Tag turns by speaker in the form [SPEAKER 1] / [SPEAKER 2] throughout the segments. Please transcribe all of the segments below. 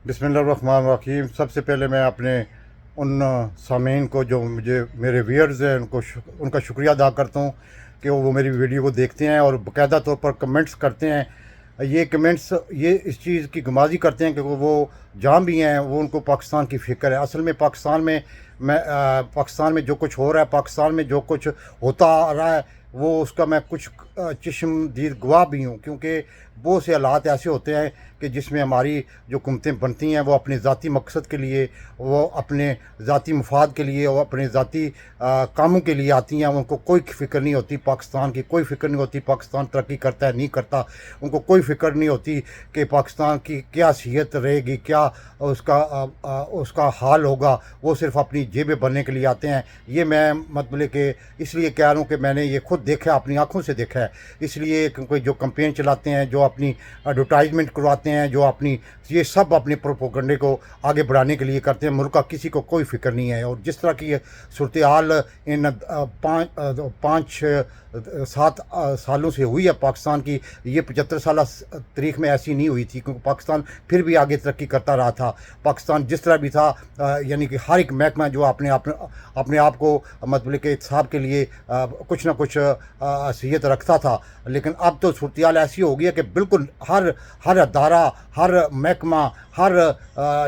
[SPEAKER 1] बिस्मिल्लाहिर्रहमानिर्रहीम। सबसे पहले मैं अपने उन सामीन को जो मुझे मेरे व्यूअर्स हैं उनका शुक्रिया अदा करता हूँ कि वो मेरी वीडियो को देखते हैं और बाकायदा तौर पर कमेंट्स करते हैं। ये कमेंट्स ये इस चीज़ की गुमाजी करते हैं कि वो जहाँ भी हैं वो उनको पाकिस्तान की फ़िक्र है। असल में पाकिस्तान में जो कुछ हो रहा है, पाकिस्तान में जो कुछ होता आ रहा है, वो उसका मैं कुछ चश्मदीद गवाह भी हूँ, क्योंकि बहुत से हालात ऐसे होते हैं कि जिसमें हमारी जो हुकूमतें बनती हैं वो अपने ज़ाती मकसद के लिए, वो अपने ज़ाती मफाद के लिए, वो अपने ज़ाती कामों के लिए आती हैं। उनको कोई फ़िक्र नहीं होती पाकिस्तान की, कोई फ़िक्र नहीं होती पाकिस्तान तरक्की करता है नहीं करता। उनको कोई फ़िक्र नहीं होती कि पाकिस्तान की क्या हैसियत रहेगी, क्या उसका हाल होगा। वो सिर्फ़ अपनी जेबें भरने के लिए आते हैं। ये मैं मतलब कि इसलिए कह रहा हूँ कि मैंने ये खुद देखा है, अपनी आँखों से देखा है। इसलिए क्योंकि जो कैंपेन चलाते हैं, जो अपनी एडवर्टाइजमेंट करवाते हैं, जो अपनी ये सब अपने प्रोपोगंडे को आगे बढ़ाने के लिए करते हैं। मुल्क का किसी को कोई फ़िक्र नहीं है। और जिस तरह की ये सूरत हाल इन 5-7 सालों से हुई है पाकिस्तान की, ये 75 साल तारीख में ऐसी नहीं हुई थी, क्योंकि पाकिस्तान फिर भी आगे तरक्की करता रहा था। पाकिस्तान जिस तरह भी था, यानी कि हर एक महकमा जो अपने आप को मतलब के साहब के लिए कुछ ना कुछ हैसियत रखता था। लेकिन अब तो सूरत हाल ऐसी हो गई है कि बिल्कुल हर अदारा, हर महकमा, हर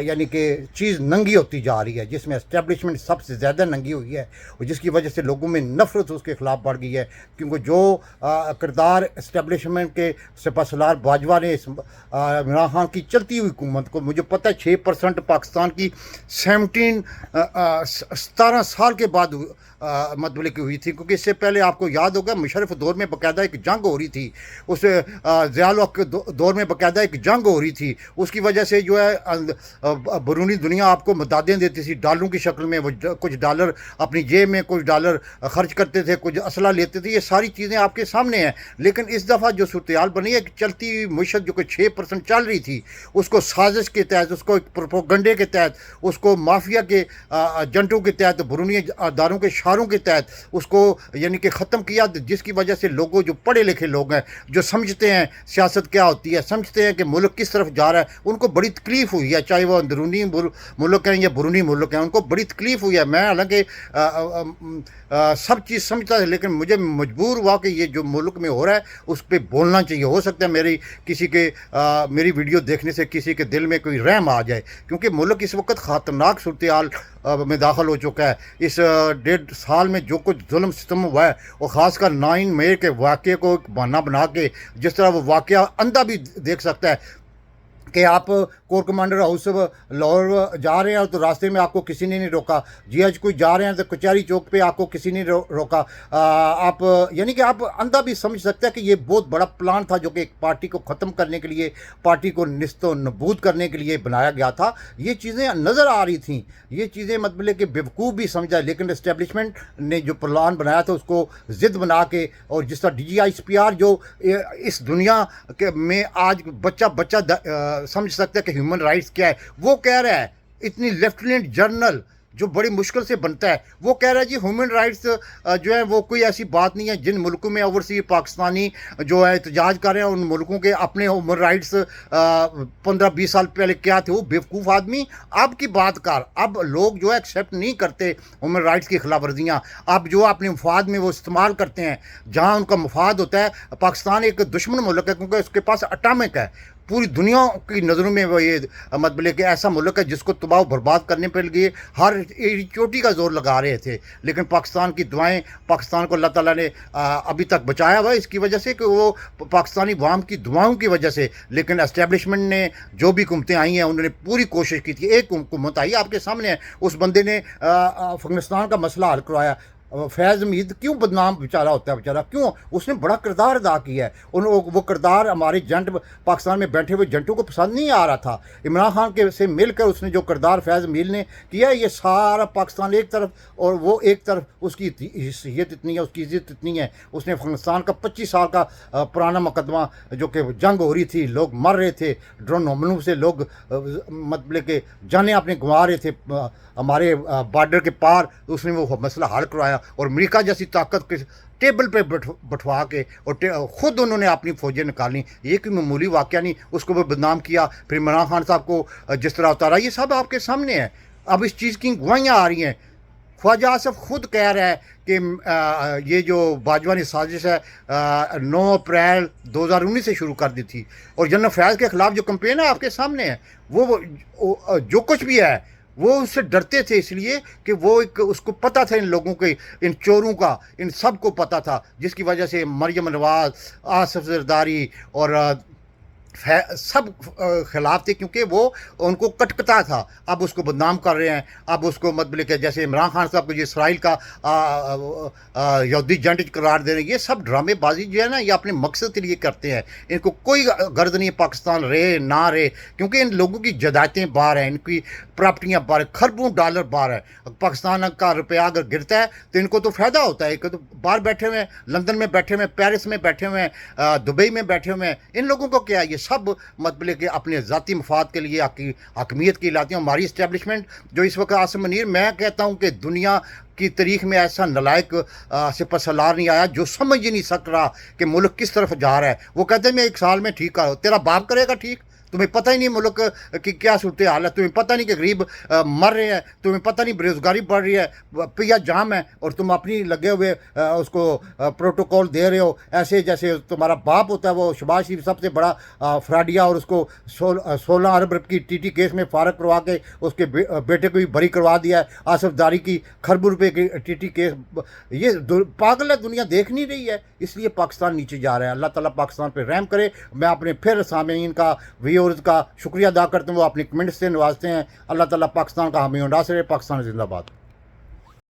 [SPEAKER 1] यानी कि चीज़ नंगी होती जा रही है, जिसमें एस्टेब्लिशमेंट सबसे ज़्यादा नंगी हुई है, और जिसकी वजह से लोगों में नफ़रत उसके ख़िलाफ़ बढ़ गई है। क्योंकि जो किरदार एस्टेब्लिशमेंट के सिपहसालार बाजवा ने इमरान खान की चलती हुई हुकूमत को, मुझे पता है 6% पाकिस्तान की 17 साल के बाद मतलब की हुई थी। क्योंकि इससे पहले आपको याद होगा मुशर्रफ दौर में बाकायदा एक जंग हो रही थी, उस ज़ियाउल हक के दौर में बाकायदा एक जंग हो रही थी। उसकी वजह से जो है बैरूनी दुनिया आपको मददें देती थी डॉलरों की शक्ल में। वो कुछ डॉलर अपनी जेब में, कुछ डॉलर खर्च करते थे, कुछ असला लेते थे। ये सारी चीज़ें आपके सामने हैं। लेकिन इस दफ़ा जो सूरत हाल बनी है, चलती हुई मुशत जो कि 6% चल रही थी, उसको साजिश के तहत, उसको एक प्रोपोगंडे के तहत, उसको माफिया के एजेंटों के तहत, बैरूनी अदारों के इशारों के तहत उसको यानी कि ख़त्म किया। जिसकी वजह से लोगों, जो पढ़े लिखे लोग हैं, जो समझते हैं सियासत क्या होती है, समझते हैं कि मुल्क किस तरफ जा रहा है, उनको बड़ी तकलीफ़ हुई है। चाहे वो अंदरूनी मुल्क हैं या बैरूनी मुल्क हैं, उनको बड़ी तकलीफ़ हुई है। मैं हालांकि सब चीज़ समझता है, लेकिन मुझे मजबूर हुआ कि ये जो मुल्क में हो रहा है उस पर बोलना चाहिए। हो सकता है मेरी वीडियो देखने से किसी के दिल में कोई रहम आ जाए, क्योंकि मुल्क इस वक्त ख़तरनाक सूरत हाल में दाखिल हो चुका है। इस 1.5 साल में जो कुछ जुल्म सितम हुआ है, और ख़ासकर 9 मई के वाक़े को एक बहाना बना के, जिस तरह वो वाक़या अंधा भी देख सकता है कि आप कोर कमांडर हाउस लाहौर जा रहे हैं तो रास्ते में आपको किसी ने नहीं रोका। GH जा रहे हैं तो कचहरी चौक पे आपको किसी ने रोका। आप यानी कि आप अंधा भी समझ सकते हैं कि ये बहुत बड़ा प्लान था, जो कि एक पार्टी को ख़त्म करने के लिए, पार्टी को निस्तो नबूद करने के लिए बनाया गया था। ये चीज़ें नज़र आ रही थी, ये चीज़ें मतलब कि बेवकूफ़ भी समझा। लेकिन एस्टेब्लिशमेंट ने जो प्लान बनाया था उसको ज़िद बना के, और जिस तरह DGISPR जो इस दुनिया के में आज बच्चा समझ सकता है कि ह्यूमन राइट्स क्या है, वो कह रहा है। इतनी लेफ्टिनेंट जनरल जो बड़ी मुश्किल से बनता है, वो कह रहा है जी ह्यूमन राइट्स जो है वो कोई ऐसी बात नहीं है। जिन मुल्कों में ओवरसीज पाकिस्तानी जो है एहतजाज कर रहे हैं, उन मुल्कों के अपने ह्यूमन राइट्स 15-20 साल पहले क्या थे। वो बेवकूफ़ आदमी अब की बात कर। अब लोग जो है एक्सेप्ट नहीं करते ह्यूमन राइट्स की खिलाफ वर्जियाँ। अब जो अपने मफाद में वो इस्तेमाल करते हैं, जहाँ उनका मफाद होता है। पाकिस्तान एक दुश्मन मुल्क है, क्योंकि उसके पास अटामिक है। पूरी दुनिया की नज़रों में वो ये मतलब कि ऐसा मुल्क है जिसको तबाह बर्बाद करने के लिए हर चोटी का जोर लगा रहे थे। लेकिन पाकिस्तान की दुआएं, पाकिस्तान को अल्लाह ताला ने अभी तक बचाया हुआ है, इसकी वजह से कि वो पाकिस्तानी अवाम की दुआओं की वजह से। लेकिन एस्टेब्लिशमेंट ने जो भी हुकूमतें आई हैं, उन्होंने पूरी कोशिश की थी। एक हुकूमत आई आपके सामने है, उस बंदे ने अफगानिस्तान का मसला हल करवाया। फैज़ मीद क्यों बदनाम बेचारा होता है, बेचारा क्यों? उसने बड़ा किरदार अदा किया है। वो किरदार हमारे जंट पाकिस्तान में बैठे हुए जंटों को पसंद नहीं आ रहा था। इमरान खान के से मिलकर उसने जो किरदार फैज़ मील ने किया, ये सारा पाकिस्तान एक तरफ और वो एक तरफ, उसकी हैसियत इतनी है, उसकी इज़्ज़त इतनी है। उसने अफगानिस्तान का 25 साल का पुराना मुकदमा, जो कि जंग हो रही थी, लोग मर रहे थे, ड्रोन हमलों से लोग मतलब के जाने अपने गंवा रहे थे हमारे बॉर्डर के पार, उसने वो मसला हल करवाया। اور امریکہ جیسی طاقت کے ٹیبل پہ بٹھوا کے اور خود انہوں نے اپنی فوجیں نکالی. یہ کوئی معمولی واقعہ نہیں. اس کو وہ بدنام کیا, پھر عمران خان صاحب کو جس طرح اتارا, یہ سب آپ کے سامنے ہے. اب اس چیز کی گواہیاں آ رہی ہیں. خواجہ آصف خود کہہ رہا ہے کہ یہ جو باجوانی سازش ہے 9 اپریل 2019 سے شروع کر دی تھی, اور جنرل فیاض کے خلاف جو کمپین ہے آپ کے سامنے ہے. وہ جو کچھ بھی ہے وہ اس سے ڈرتے تھے, اس لیے کہ وہ اس کو پتہ تھا, ان لوگوں کے, ان چوروں کا, ان سب کو پتہ تھا, جس کی وجہ سے مریم نواز, آصف زرداری اور سب خلاف تھے, کیونکہ وہ ان کو کٹکتا تھا. اب اس کو بدنام کر رہے ہیں. اب اس کو مطلب کہ جیسے عمران خان صاحب کو یہ اسرائیل کا یہودی جنٹ قرار دے رہے ہیں, یہ سب ڈرامے بازی جو ہے نا, یہ اپنے مقصد کے لیے کرتے ہیں. ان کو کوئی غرض نہیں پاکستان رہے نہ رہے, کیونکہ ان لوگوں کی جدائتیں باہر ہیں, ان کی پراپرٹیاں باہر ہیں, خربوں ڈالر باہر ہے. پاکستان کا روپیہ اگر گرتا ہے تو ان کو تو فائدہ ہوتا ہے, کہ تو باہر بیٹھے ہوئے ہیں, لندن میں بیٹھے ہوئے ہیں, پیرس میں بیٹھے ہوئے ہیں, دبئی میں بیٹھے ہوئے ہیں. ان لوگوں کو کیا, یہ سب مطلب کہ اپنے ذاتی مفاد کے لیے حاکمیت کی لاتے ہیں. ہماری اسٹیبلشمنٹ جو اس وقت عاصم منیر, میں کہتا ہوں کہ دنیا کی تاریخ میں ایسا نلائق سپہ سالار نہیں آیا جو سمجھ ہی نہیں سک رہا کہ ملک کس طرف جا رہا ہے. وہ کہتے ہیں میں 1 سال میں ٹھیک کروں, تیرا باپ کرے گا ٹھیک؟ تمہیں پتہ ہی نہیں ملک کی کیا صورتحال ہے, تمہیں پتہ نہیں کہ غریب مر رہے ہیں, تمہیں پتہ نہیں بےروزگاری بڑھ رہی ہے, پیا جام ہے, اور تم اپنی لگے ہوئے اس کو پروٹوکول دے رہے ہو ایسے جیسے تمہارا باپ ہوتا ہے. وہ شہباز شریف سب سے بڑا فراڈیا, اور اس کو 16 ارب کی ٹی ٹی کیس میں فارغ کروا کے اس کے بیٹے کو بھی بری کروا دیا ہے. آصف داری کی خربوں روپے کی ٹی ٹی کیس. یہ پاگل ہے, دنیا دیکھ نہیں رہی ہے, اس لیے پاکستان نیچے جا رہا ہے. اللہ تعالیٰ پاکستان پہ رحم کرے. میں اپنے پھر سامعین کا ویورز کا شکریہ ادا کرتے ہیں, وہ اپنی کمنٹ سے نوازتے ہیں. اللہ تعالیٰ پاکستان کا حامی و ناصر ہے. پاکستان زندہ باد.